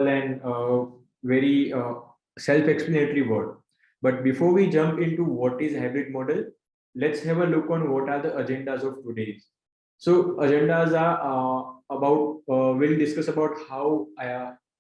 and very self-explanatory word. But before we jump into what is hybrid model, let's have a look on what are the agendas of today's. So agendas are we'll discuss about how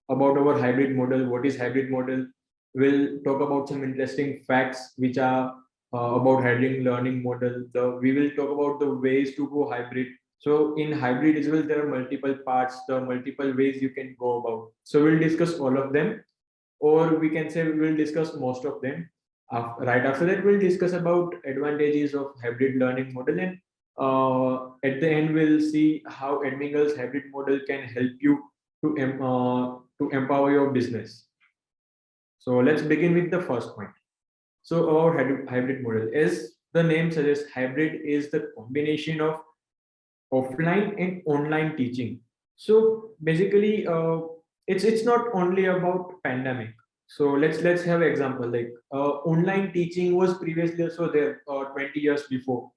about our hybrid model, what is hybrid model. We'll talk about some interesting facts which are about hybrid learning model. We will talk about the ways to go hybrid. So in hybrid as well, there are multiple parts, the multiple ways you can go about. So we'll discuss all of them, or we can say we'll discuss most of them. Right after that, we'll discuss about advantages of hybrid learning model, and at the end, we'll see how Edmingle's hybrid model can help you to empower your business. So let's begin with the first point. So our hybrid model, as the name suggests, hybrid is the combination of offline and online teaching. So basically, it's not only about pandemic. So let's have example like online teaching was previously also there 20 years before,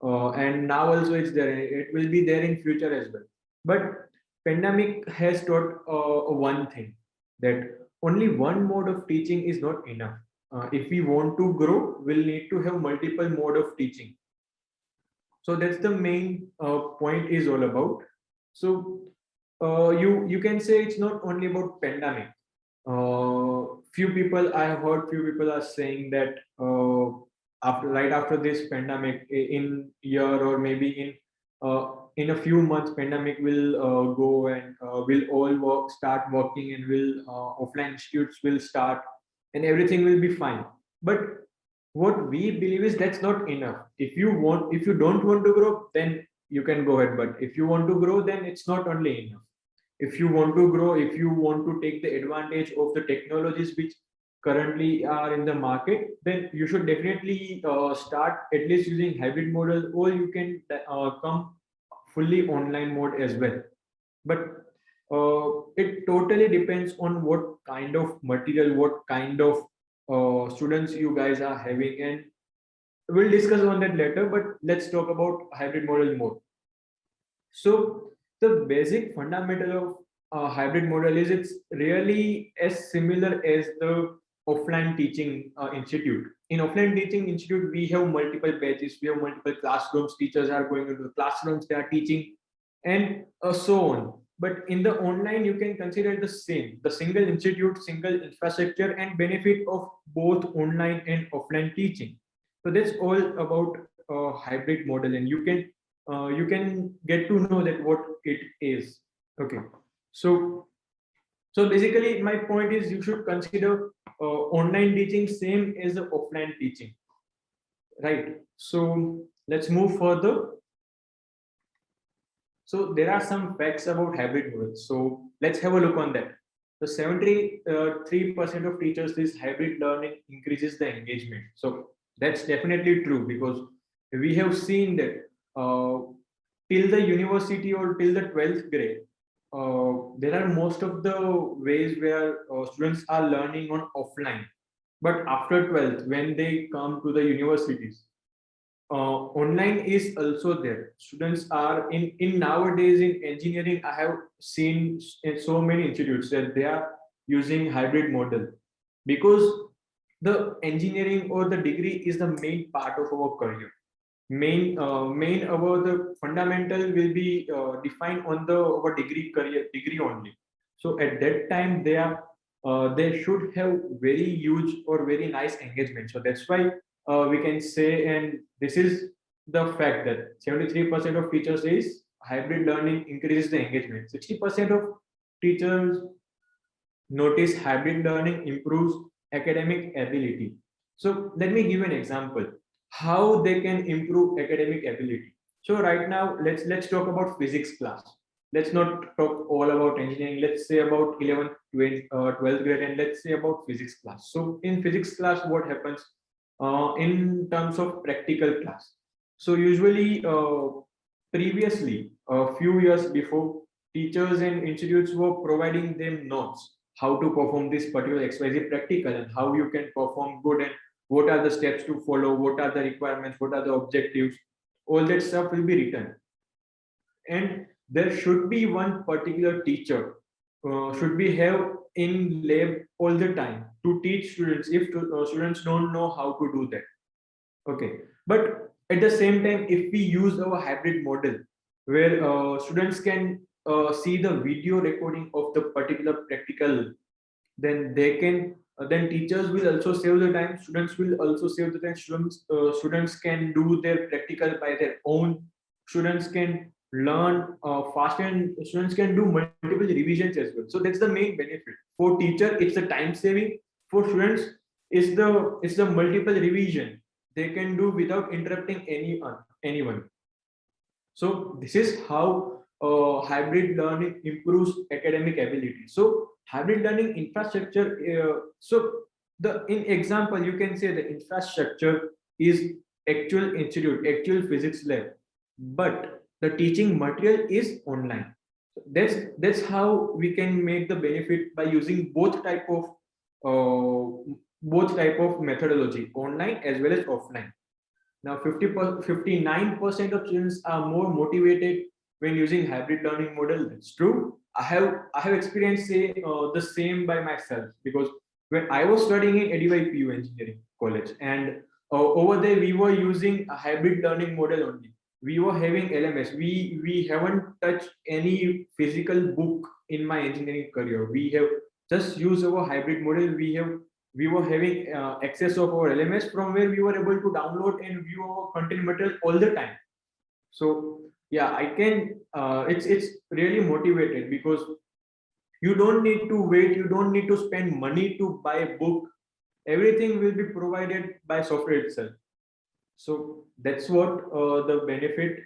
and now also it's there. It will be there in future as well. But pandemic has taught one thing, that only one mode of teaching is not enough. If we want to grow, we'll need to have multiple mode of teaching. So that's the main point is all about. So you can say it's not only about pandemic. Few people I have heard few people are saying that after this pandemic, in year or maybe in a few months, pandemic will go, and we'll all start working, and will offline institutes will start, and everything will be fine. But what we believe is that's not enough. If you don't want to grow, then you can go ahead. But if you want to grow, then it's not only enough. If you want to grow, if you want to take the advantage of the technologies which currently are in the market, then you should definitely start at least using hybrid model, or you can come fully online mode as well. But it totally depends on what kind of material, what kind of students you guys are having, and we'll discuss on that later. But let's talk about hybrid model more. So the basic fundamental of hybrid model is it's really as similar as the offline teaching institute. In offline teaching institute, we have multiple batches, we have multiple classrooms, teachers are going into the classrooms, they are teaching, and so on. But in the online, you can consider the same, the single institute, single infrastructure, and benefit of both online and offline teaching. So that's all about hybrid model, and you can get to know that what it is. Okay, so basically my point is you should consider online teaching same as the offline teaching, right? So let's move further. So there are some facts about hybrid models. So let's have a look on that. The 73% of teachers this hybrid learning increases the engagement. So that's definitely true, because we have seen that till the university or till the 12th grade, there are most of the ways where students are learning on offline. But after 12th, when they come to the universities, online is also there. Students are in nowadays in engineering. I have seen in so many institutes that they are using hybrid model, because the engineering or the degree is the main part of our career. Main our the fundamental will be defined on the our degree only. So at that time they should have very huge or very nice engagement. So that's why we can say, and this is the fact, that 73% of teachers is hybrid learning increases the engagement. 60% of teachers notice hybrid learning improves academic ability. So let me give an example how they can improve academic ability. So right now, let's talk about physics class. Let's not talk all about engineering. Let's say about 11th, 12th grade, and let's say about physics class. So in physics class, what happens in terms of practical class? So usually, previously, a few years before, teachers and institutes were providing them notes how to perform this particular XYZ practical, and how you can perform good, and what are the steps to follow, what are the requirements, what are the objectives. All that stuff will be written, and there should be one particular teacher should be have in lab all the time to teach students if students don't know how to do that. Okay, but at the same time, if we use our hybrid model where students can see the video recording of the particular practical, then they can then teachers will also save the time, students will also save the time, students can do their practical by their own, students can learn faster, and students can do multiple revisions as well. So that's the main benefit. For teacher it's the time saving, for students it's the multiple revision they can do without interrupting anyone. So this is how hybrid learning improves academic ability. So hybrid learning infrastructure. So the in example you can say the infrastructure is actual institute, actual physics lab, but the teaching material is online. That's how we can make the benefit by using both type of methodology, online as well as offline. Now, 59% of students are more motivated when using hybrid learning model. That's true. I have experienced the same by myself, because when I was studying in EduYPU Engineering College, and over there we were using a hybrid learning model only. We were having LMS. We haven't touched any physical book in my engineering career. We have just used our hybrid model. We were having access of our LMS from where we were able to download and view our content material all the time. So yeah, I can. It's really motivated, because you don't need to wait. You don't need to spend money to buy a book. Everything will be provided by software itself. So that's what the benefit.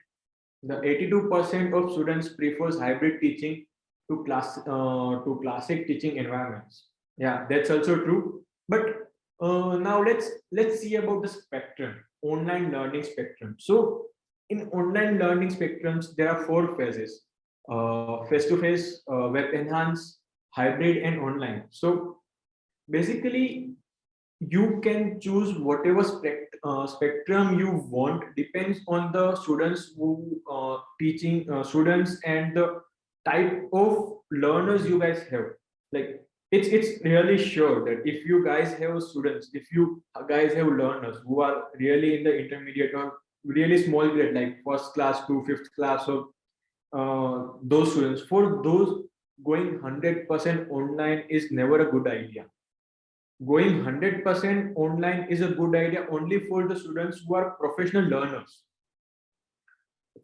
The 82% of students prefers hybrid teaching to classic teaching environments. Yeah, that's also true. But now let's see about the spectrum, online learning spectrum. So in online learning spectrums, there are four phases: face-to-face, web enhanced, hybrid, and online. So basically, you can choose whatever spectrum you want, depends on the students who teaching students and the type of learners you guys have. Like it's really sure that if you guys have students, if you guys have learners who are really in the intermediate or really small grade, like first class to fifth class, or those students, for those, going 100% online is never a good idea. Going 100% online is a good idea only for the students who are professional learners.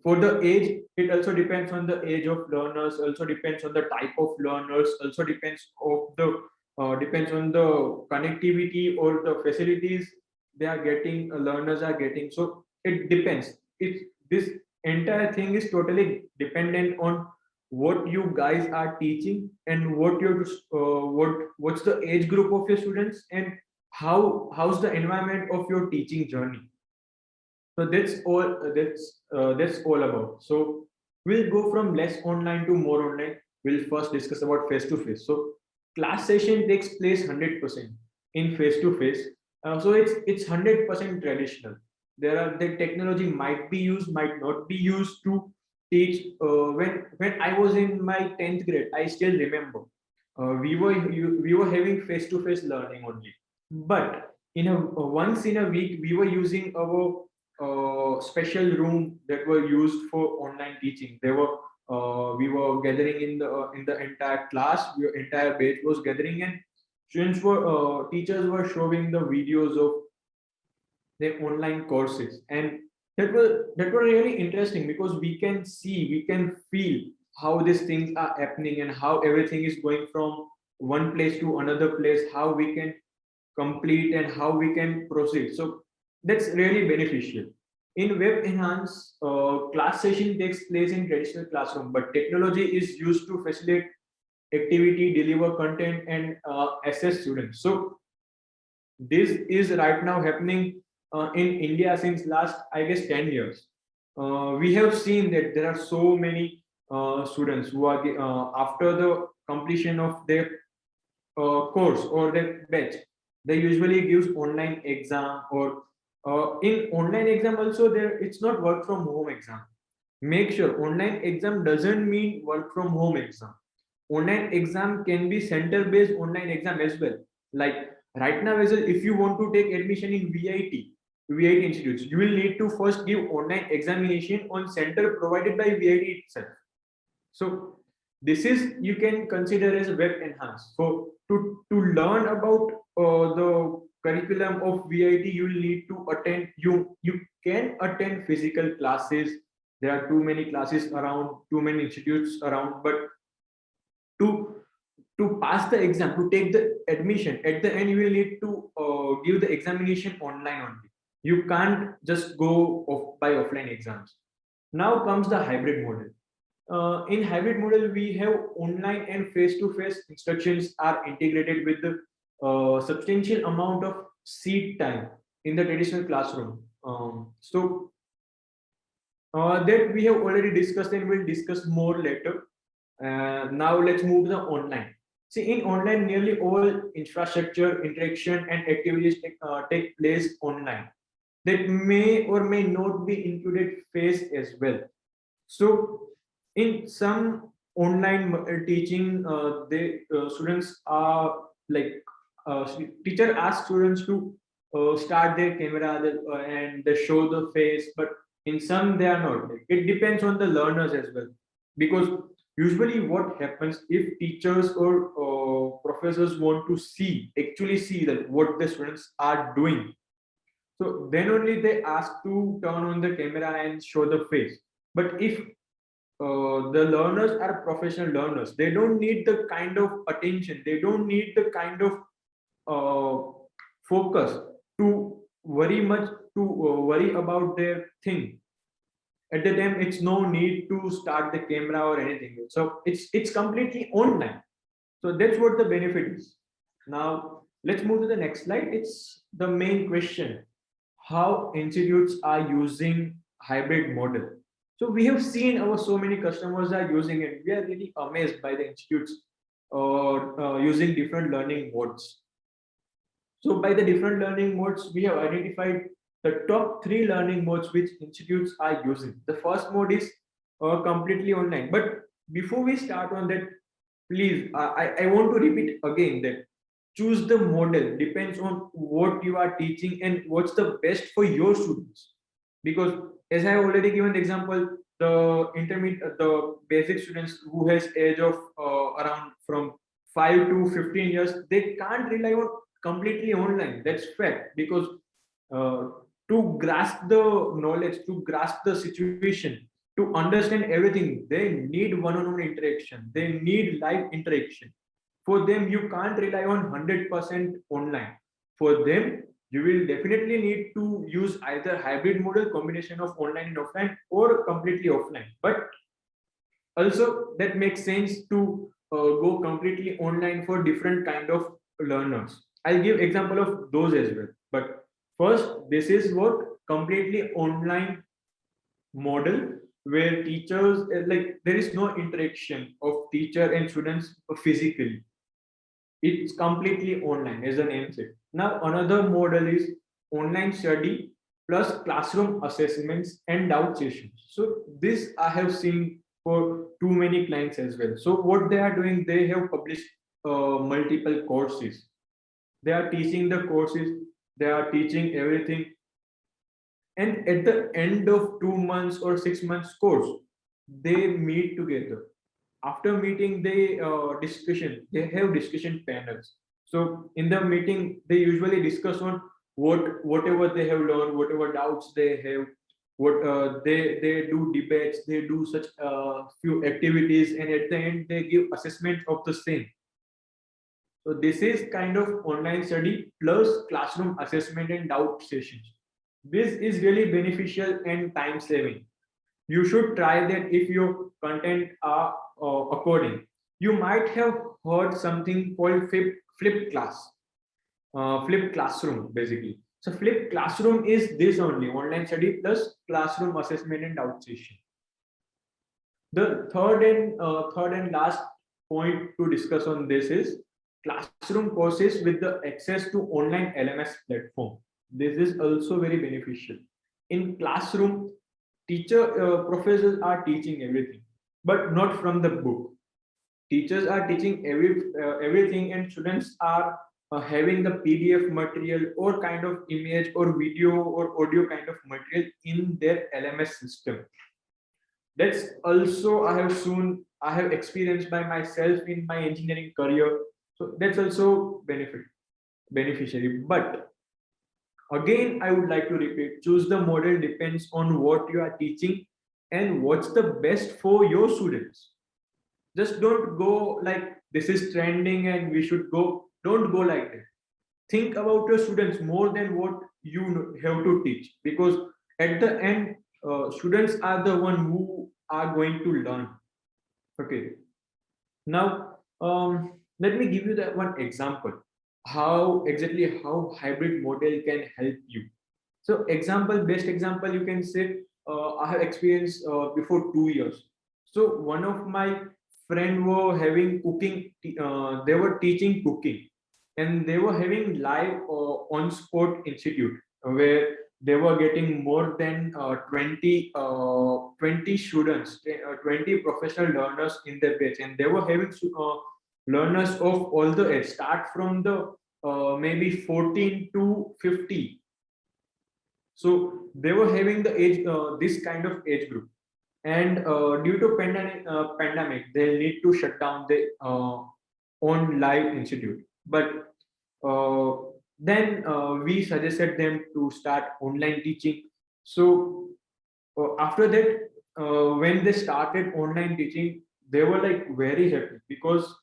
For the age, it also depends on the age of learners, also depends on the type of learners, also depends on the connectivity or the facilities they are getting, learners are getting. So it depends. It's this entire thing is totally dependent on what you guys are teaching, and what's the age group of your students, and how's the environment of your teaching journey. So that's all about. So we'll go from less online to more online. We'll first discuss about face to face. So class session takes place 100% in face to face. So it's 100% traditional. The technology might be used, might not be used to teach. When I was in my 10th grade, I still remember we were having face to face learning only. But once in a week we were using our special room that were used for online teaching. We were gathering in the entire class. Entire batch was gathering, and teachers were showing the videos of their online courses, and that were really interesting, because we can feel how these things are happening and how everything is going from one place to another place, how we can complete and how we can proceed. So that's really beneficial. In web enhanced, class session takes place in traditional classroom, but technology is used to facilitate activity, deliver content, and assess students. So this is right now happening in India since last, I guess, 10 years. We have seen that there are so many students who are after the completion of their course or their batch, they usually gives online exam, or in online exam also there it's not work from home exam. Make sure online exam doesn't mean work from home exam. online exam can be center based online exam as well. Like right now, as well, if you want to take admission in VIT institutes, you will need to first give online examination on center provided by VIT itself. So this is, you can consider as a web enhanced. So to learn about the curriculum of VIT, you will need to attend, you can attend physical classes. There are too many classes around, too many institutes around, but to pass the exam, to take the admission, at the end you will need to give the examination online only. You can't just go by offline exams. Now comes the hybrid model. In hybrid model, we have online and face-to-face instructions are integrated with the substantial amount of seat time in the traditional classroom. That we have already discussed and we'll discuss more later. Now let's move to the online. See, in online, nearly all infrastructure, interaction, and activities take place online. That may or may not be included face as well. So, in some online teaching, the students are like teacher asks students to start their camera and they show the face, but in some they are not. It depends on the learners as well, because usually what happens, if teachers or professors want to actually see that what the students are doing, so then only they ask to turn on the camera and show the face. But if the learners are professional learners, they don't need the kind of attention, they don't need the kind of focus to worry much, to worry about their thing. At the time, it's no need to start the camera or anything. So it's completely online. So that's what the benefit is. Now let's move to the next slide. It's the main question: how institutes are using hybrid model. So we have seen our so many customers are using it. We are really amazed by the institutes using different learning modes. So by the different learning modes, we have identified the top 3 learning modes which institutes are using. The first mode is completely online. But before we start on that, please, I want to repeat again that choose the model depends on what you are teaching and what's the best for your students. Because as I have already given the example, the intermediate, the basic students who has age of around from 5 to 15 years, they can't rely on completely online. That's fact. Because uh, to grasp the knowledge, to grasp the situation, to understand everything, they need one-on-one interaction. They need live interaction. For them, you can't rely on 100% online. For them, you will definitely need to use either hybrid model, combination of online and offline, or completely offline. But also that makes sense to go completely online for different kind of learners. I'll give example of those as well. But first, this is what completely online model, where teachers like there is no interaction of teacher and students physically. It's completely online, as the name said. Now, another model is online study plus classroom assessments and doubt sessions. So this I have seen for too many clients as well. So what they are doing, they have published multiple courses. They are teaching the courses. They are teaching everything. And at the end of 2 months or 6 months course, they meet together. After meeting, they have discussion panels. So in the meeting, they usually discuss on whatever they have learned, whatever doubts they have, what they do debates, they do such few activities, and at the end they give assessment of the same. So this is kind of online study plus classroom assessment and doubt sessions. This is really beneficial and time saving. You should try that if your content are according. You might have heard something called flipped class, flipped classroom basically. So flipped classroom is this only: online study plus classroom assessment and doubt session. The third and last point to discuss on this is classroom courses with the access to online LMS platform. This is also very beneficial. In classroom, professors are teaching everything, but not from the book. teachers are teaching everything, and students are having the PDF material or kind of image or video or audio kind of material in their LMS system. That's also I have experienced by myself in my engineering career. So that's also beneficiary. But again, I would like to repeat, choose the model depends on what you are teaching and what's the best for your students. Just don't go like this is trending and we should go. Don't go like that. Think about your students more than what you have to teach, because at the end, students are the one who are going to learn. Okay. Now, let me give you that one example. How hybrid model can help you. So, best example, you can say, I have experienced before 2 years. So, one of my friend were having cooking. They were teaching cooking, and they were having live on sport institute where they were getting more than 20 students, 20 professional learners in their batch, and they were having learners of all the age, start from the maybe 14 to 50. So they were having the age, this kind of age group, and due to pandemic, they need to shut down the own live institute. But uh, then we suggested them to start online teaching. So after that, when they started online teaching, they were like very happy, because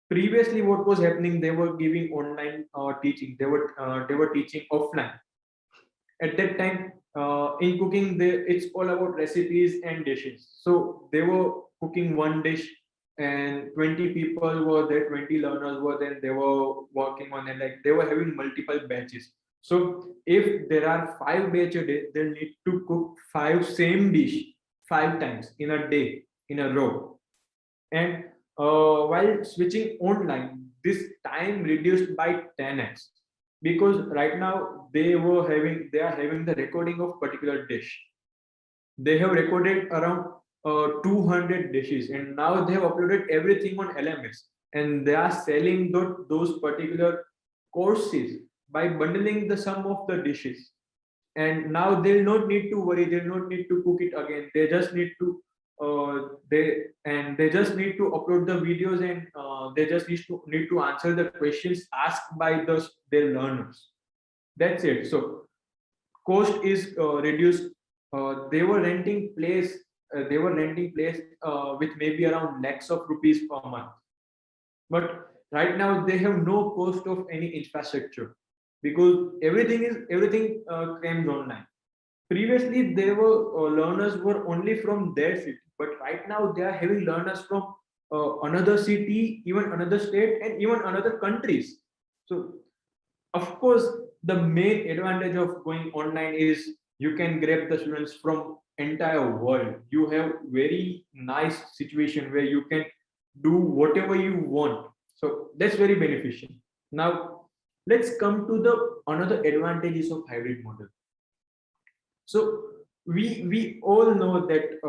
previously what was happening, they were giving online teaching, they were teaching offline. At that time, in cooking, it's all about recipes and dishes. So they were cooking one dish, and 20 people were there, 20 learners were there, they were working on it, like they were having multiple batches. So if there are 5 batch a day, they need to cook 5 same dish 5 times in a day in a row. And while switching online, this time reduced by 10x, because right now they are having the recording of particular dish. They have recorded around 200 dishes, and now they have uploaded everything on LMS, and they are selling those particular courses by bundling the sum of the dishes. And now they'll not need to worry, they'll not need to cook it again, they just need to they just need to upload the videos, and they just need to answer the questions asked by their learners. That's it. So cost is reduced. They were renting place with maybe around lakhs of rupees per month. But right now they have no cost of any infrastructure, because everything comes online. Previously, they were learners were only from their city, but right now they are having learners from another city, even another state, and even another countries. So of course, the main advantage of going online is you can grab the students from entire world. You have very nice situation where you can do whatever you want. So that's very beneficial. Now let's come to the another advantages of hybrid model. So we all know that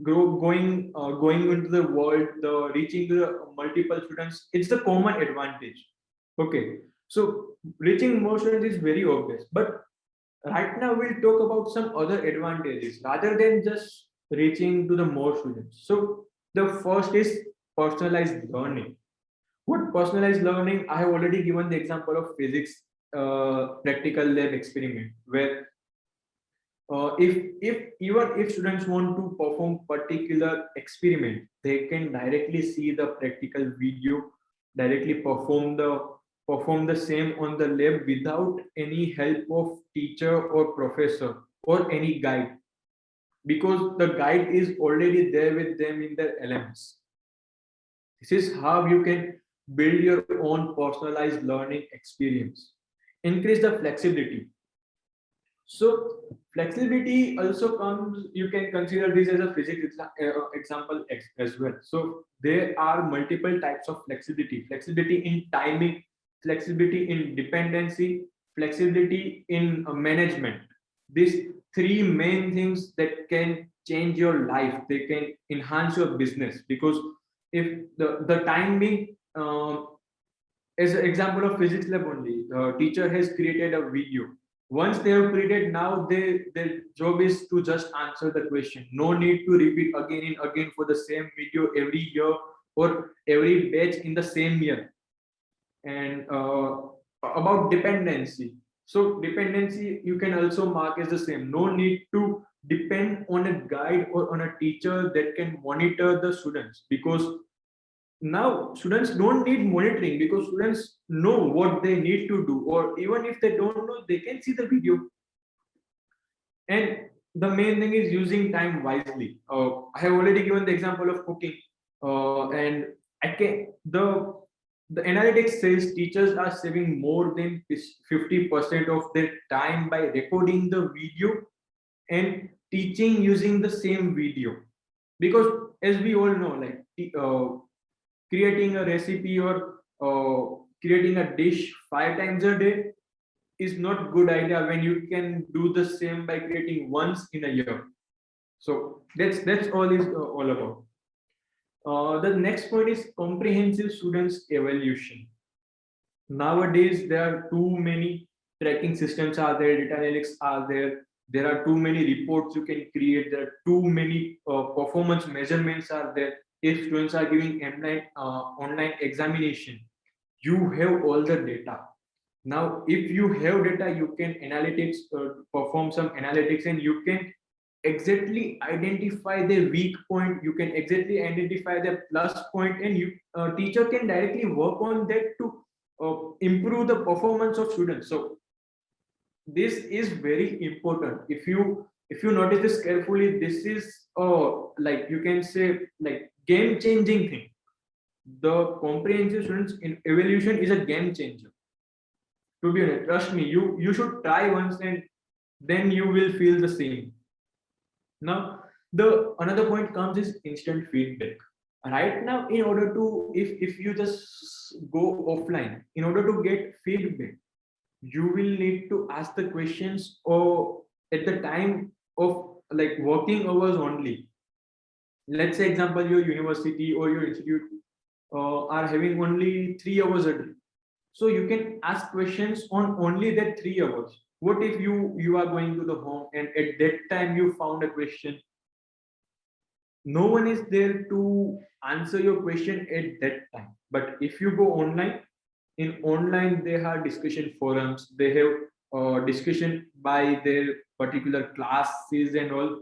going into the world, the reaching the multiple students, it's the common advantage. Okay, so reaching more students is very obvious, but right now we'll talk about some other advantages rather than just reaching to the more students. So the first is personalized learning. What personalized learning? I have already given the example of physics practical lab experiment, where if even if students want to perform particular experiment, they can directly see the practical video, directly perform the same on the lab without any help of teacher or professor or any guide, because the guide is already there with them in their LMS. This is how you can build your own personalized learning experience. Increase the flexibility. So flexibility also comes, you can consider this as a physics example as well. So there are multiple types of flexibility: flexibility in timing, flexibility in dependency, flexibility in management. These three main things that can change your life, they can enhance your business, because if the timing, as an example of physics lab only, the teacher has created a video. Once they have created, now their job is to just answer the question. No need to repeat again and again for the same video every year or every batch in the same year. And about dependency. So dependency you can also mark as the same. No need to depend on a guide or on a teacher that can monitor the students, because now students don't need monitoring, because students know what they need to do, or even if they don't know, they can see the video. And the main thing is using time wisely. I have already given the example of cooking, and I can the analytics says teachers are saving more than 50% of their time by recording the video and teaching using the same video. Because as we all know, like creating a recipe or creating a dish 5 times a day is not good idea when you can do the same by creating once in a year. So that's all is all about. The next point is comprehensive students evaluation. Nowadays there are too many tracking systems are there, data analytics are there. There are too many reports you can create. There are too many performance measurements are there. If students are giving online examination, you have all the data. Now if you have data, you can analytics, perform some analytics, and you can exactly identify the weak point, you can exactly identify the plus point, and you teacher can directly work on that to improve the performance of students. So this is very important. If you notice this carefully, this is like you can say like game changing thing. The comprehensive students in evaluation is a game changer. To be honest, trust me, you should try once, and then you will feel the same. Now the another point comes is instant feedback. Right now, in order to, if you just go offline, in order to get feedback, you will need to ask the questions or at the time of like working hours only. Let's say example, your university or your institute are having only 3 hours a day, so you can ask questions on only that 3 hours. What if you are going to the home and at that time you found a question, no one is there to answer your question at that time. But if you go online, in online they have discussion forums, they have discussion by their particular classes and all.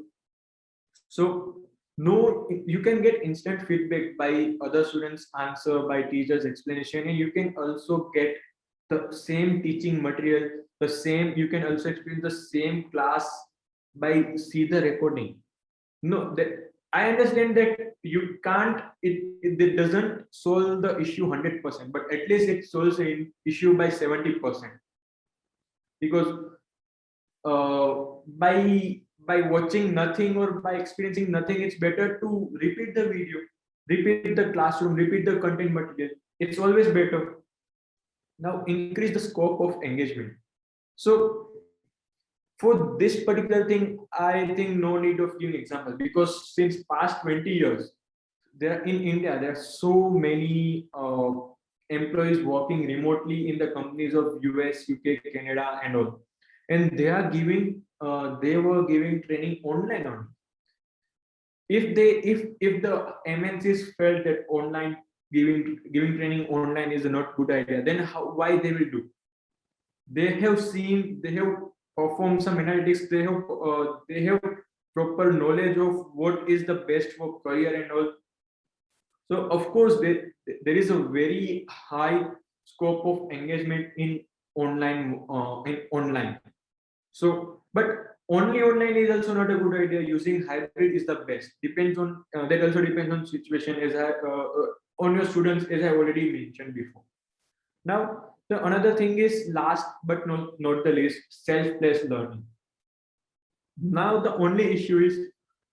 So no, you can get instant feedback by other students answer, by teachers explanation, and you can also get the same teaching material, the same, you can also experience the same class by see the recording. No, that I understand that you can't, it doesn't solve the issue 100%, but at least it solves an issue by 70%. Because uh, by watching nothing or by experiencing nothing, it's better to repeat the video, repeat the classroom, repeat the content material. It's always better. Now increase the scope of engagement. So for this particular thing, I think no need of giving example, because since past 20 years, there in India, there are so many employees working remotely in the companies of US, UK, Canada, and all, and they are giving they were giving training online only. If the MNCs felt that online giving training online is a not good idea, then why they will do? They have seen, they have performed some analytics, they have proper knowledge of what is the best for career and all. So of course there is a very high scope of engagement in online. So but only online is also not a good idea. Using hybrid is the best. Depends on that also depends on situation, as I on your students, as I already mentioned before. Now, the another thing is last but not the least, self-paced learning. Now, the only issue is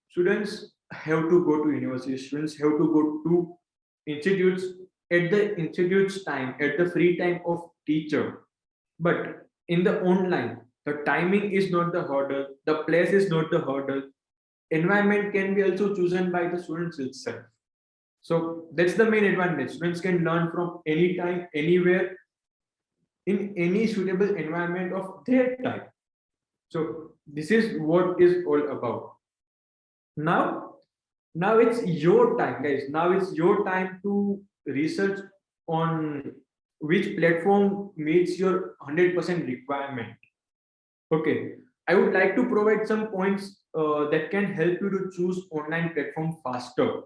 students have to go to university, students have to go to institutes at the institute's time, at the free time of teacher. But in the online, the timing is not the hurdle, the place is not the hurdle. Environment can be also chosen by the students itself. So that's the main advantage. Students can learn from anytime, anywhere, in any suitable environment of their type. So this is what is all about. Now, now it's your time, guys. Now it's your time to research on which platform meets your 100% requirement. Okay, I would like to provide some points that can help you to choose online platform faster.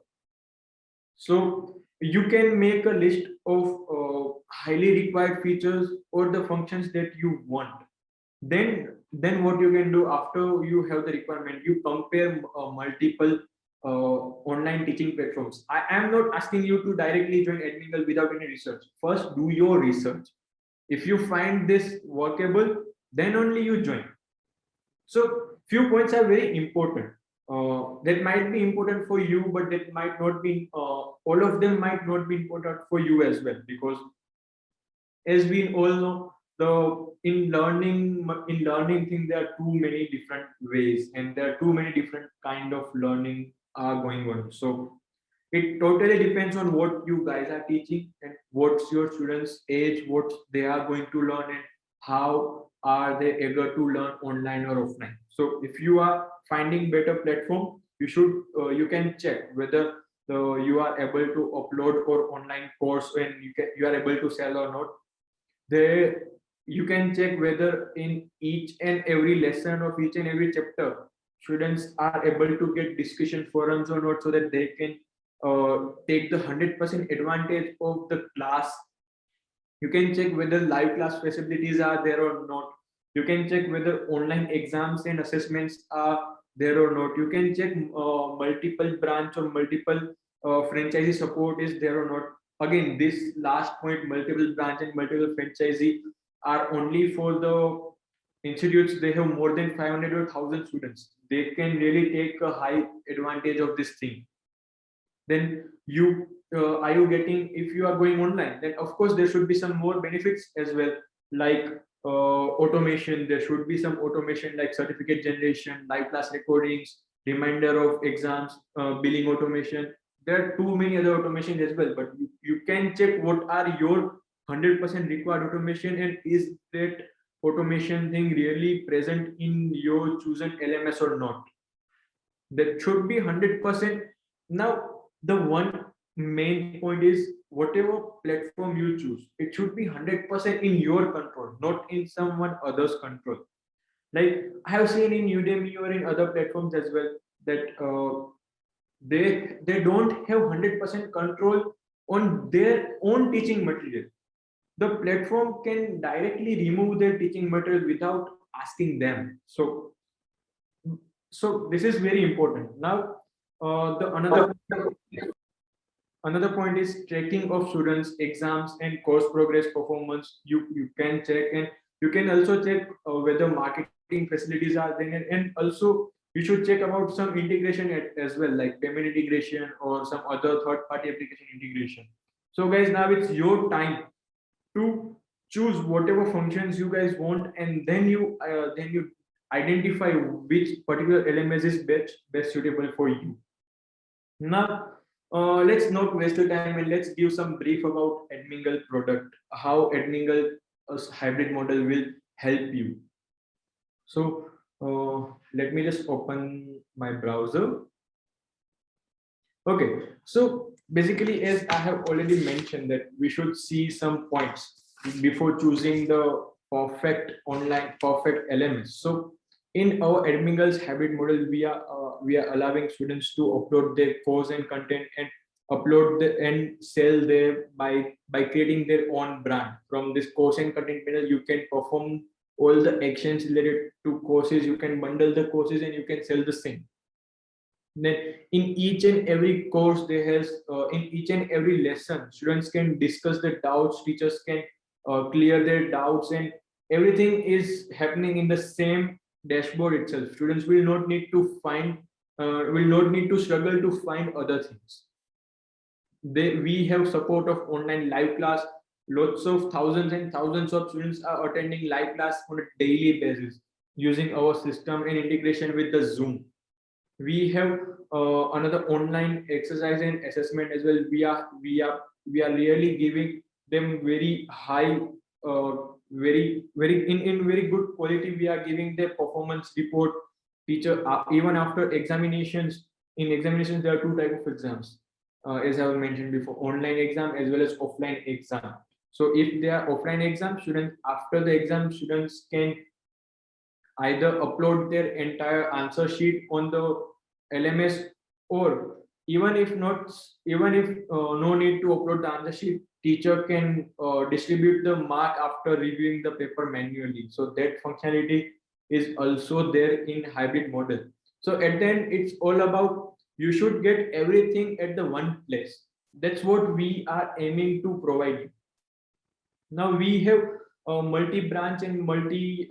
So you can make a list of highly required features or the functions that you want. Then what you can do after you have the requirement, you compare multiple online teaching platforms. I am not asking you to directly join Admingle without any research. First, do your research. If you find this workable, then only you join. So few points are very important. That might be important for you, but that might not be. All of them might not be important for you as well, because as we all know, the in learning thing, there are too many different ways, and there are too many different kind of learning are going on. So it totally depends on what you guys are teaching and what's your students age, what they are going to learn, and how are they able to learn online or offline. So if you are finding better platform, you can check whether you are able to upload or online course, and you are able to sell or not. There you can check whether in each and every lesson of each and every chapter, students are able to get discussion forums or not, so that they can take the 100% advantage of the class. You can check whether live class facilities are there or not. You can check whether online exams and assessments are there or not. You can check multiple branch or multiple franchisee support is there or not. Again, this last point, multiple branch and multiple franchisee, are only for the institutes they have more than 500 or 1000 students. They can really take a high advantage of this thing. Then you are you getting, if you are going online, then of course there should be some more benefits as well, like automation. There should be some automation like certificate generation, live class recordings, reminder of exams, billing automation. There are too many other automations as well, but you can check what are your 100% required automation, and is that automation thing really present in your chosen LMS or not. That should be 100%. Now the one main point is, whatever platform you choose, it should be 100% in your control, not in someone other's control. Like I have seen in Udemy or in other platforms as well, that they don't have 100% control on their own teaching material. The platform can directly remove their teaching material without asking them. So this is very important. Now the another point is tracking of students exams and course progress performance. You can check, and you can also check whether marketing facilities are there, and also you should check about some integration as well, like payment integration or some other third party application integration. So guys, now it's your time to choose whatever functions you guys want, and then you identify which particular LMS is best suitable for you. Now let's not waste the time, and let's give some brief about Admingle product, how Admingle hybrid model will help you. So let me just open my browser. Okay, so basically, as I have already mentioned, that we should see some points before choosing the perfect LMS. So in our Admingle's hybrid model, we are allowing students to upload their course and content, and and sell their by creating their own brand. From this course and content panel, you can perform all the actions related to courses. You can bundle the courses and you can sell the same. Then in each and every course, in each and every lesson, students can discuss the doubts, teachers can clear their doubts, and everything is happening in the same dashboard itself. Students will not need to struggle to find other things. We have support of online live class. Lots of thousands and thousands of students are attending live class on a daily basis using our system and integration with the Zoom. We have another online exercise and assessment as well. We are really giving them very high, in very good quality. We are giving their performance report. Teacher, even after examinations, in examinations there are two type of exams, as I mentioned before, online exam as well as offline exam. So if they are offline exam, students after the exam, students can either upload their entire answer sheet on the LMS, or even if not, even if no need to upload the answer sheet, teacher can distribute the mark after reviewing the paper manually. So that functionality is also there in hybrid model. So at the end, it's all about you should get everything at the one place. That's what we are aiming to provide. Now we have multi-branch and multi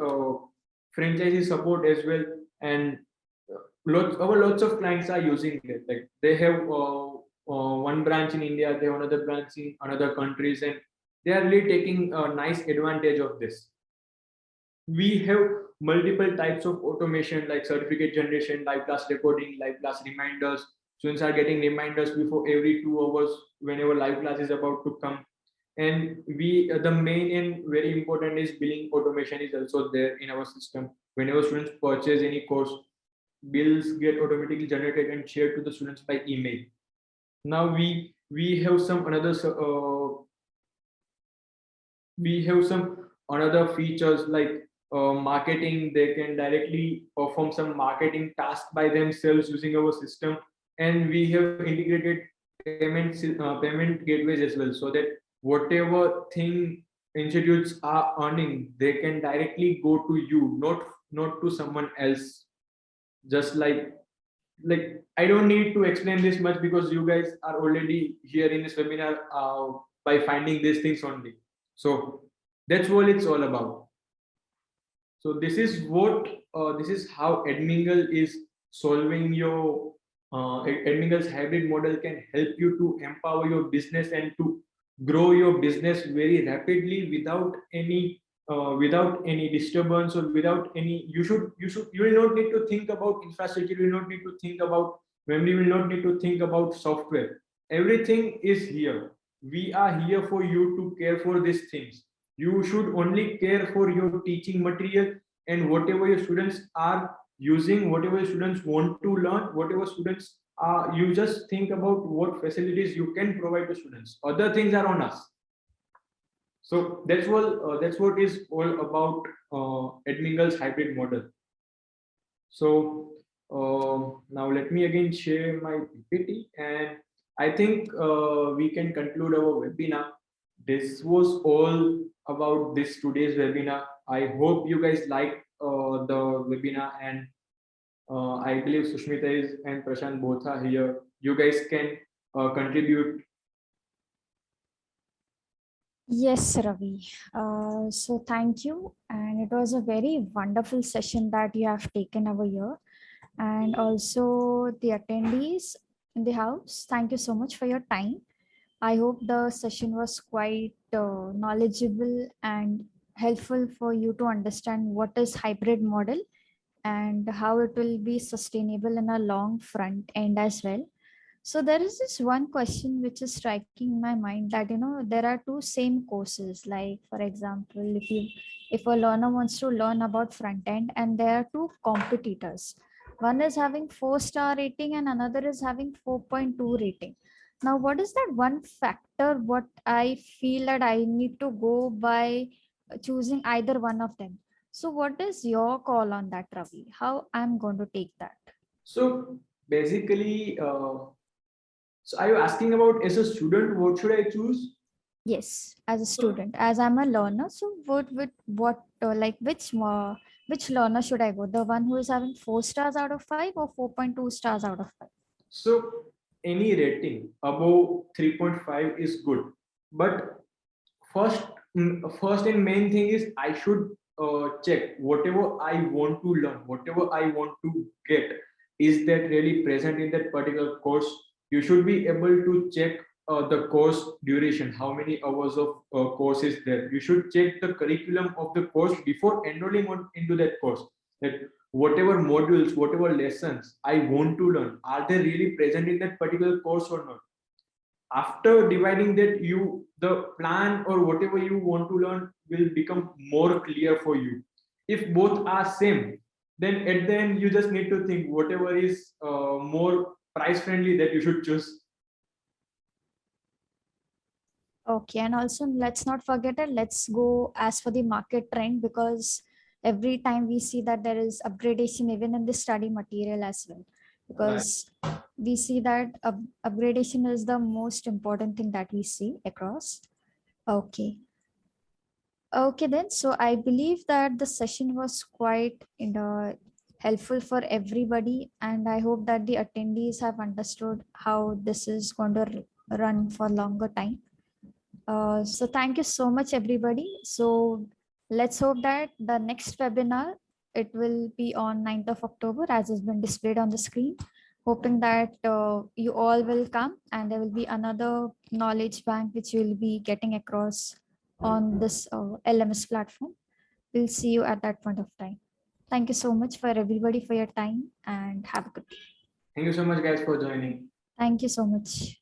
franchisee support as well, and lots of clients are using it. Like they have one branch in India, they have another branch in another countries, and they are really taking a nice advantage of this. We have multiple types of automation like certificate generation, live class recording, live class reminders. Students are getting reminders before every 2 hours whenever live class is about to come. And we the main and very important is billing automation is also there in our system. Whenever students purchase any course, bills get automatically generated and shared to the students by email. Now we have some another we have some another features like marketing. They can directly perform some marketing tasks by themselves using our system, and we have integrated payment gateways as well, so that whatever thing institutes are earning, they can directly go to you, not to someone else. Just like I don't need to explain this much because you guys are already here in this webinar by finding these things only. So that's what it's all about. So this is how Edmingle is solving your Edmingle's hybrid model can help you to empower your business and to grow your business very rapidly without any disturbance or without any. You will not need to think about infrastructure. You will not need to think about memory. You will not need to think about software. Everything is here. We are here for you to care for these things. You should only care for your teaching material, and whatever your students are using, whatever students want to learn, whatever students are, you just think about what facilities you can provide to students. Other things are on us. So that's what is all about Edmingle's hybrid model. So now let me again share my PPT, and I think we can conclude our webinar. This was all about this today's webinar. I hope you guys liked the webinar, and I believe Sushmita is and Prashant both are here. You guys can contribute. Yes, Ravi. So thank you. And it was a very wonderful session that you have taken over here. And also the attendees in the house, thank you so much for your time. I hope the session was quite knowledgeable and helpful for you to understand what is hybrid model and how it will be sustainable in a long front end as well. So there is this one question which is striking in my mind, that there are two same courses. Like for example, if a learner wants to learn about front end and there are two competitors, one is having 4-star rating and another is having 4.2 rating. Now what is that one factor what I feel that I need to go by choosing either one of them? So what is your call on that, Ravi? How I'm going to take that? So basically, so are you asking about as a student, what should I choose? Yes, as a student, as I'm a learner, so what like which learner should I go? The one who is having 4 stars out of 5 or 4.2 stars out of 5? So any rating above 3.5 is good, but first first and main thing is I should check whatever I want to learn, whatever I want to get, is that really present in that particular course. You should be able to check the course duration, how many hours of course is there. You should check the curriculum of the course before enrolling into that course, that whatever modules, whatever lessons I want to learn, are they really present in that particular course or not? After dividing that, the plan or whatever you want to learn will become more clear for you. If both are same, then at the end you just need to think whatever is more price friendly that you should choose. Okay, and also let's not forget it. Let's go as for the market trend, because every time we see that there is upgradation even in the study material as well. Because we see that upgradation is the most important thing that we see across. Okay. Okay, then. So I believe that the session was quite helpful for everybody, and I hope that the attendees have understood how this is going to run for longer time. So thank you so much, everybody. So let's hope that the next webinar, it will be on 9th of October, as has been displayed on the screen. Hoping that you all will come, and there will be another knowledge bank which you will be getting across on this LMS platform. We'll see you at that point of time. Thank you so much for everybody for your time, and have a good day. Thank you so much, guys, for joining. Thank you so much.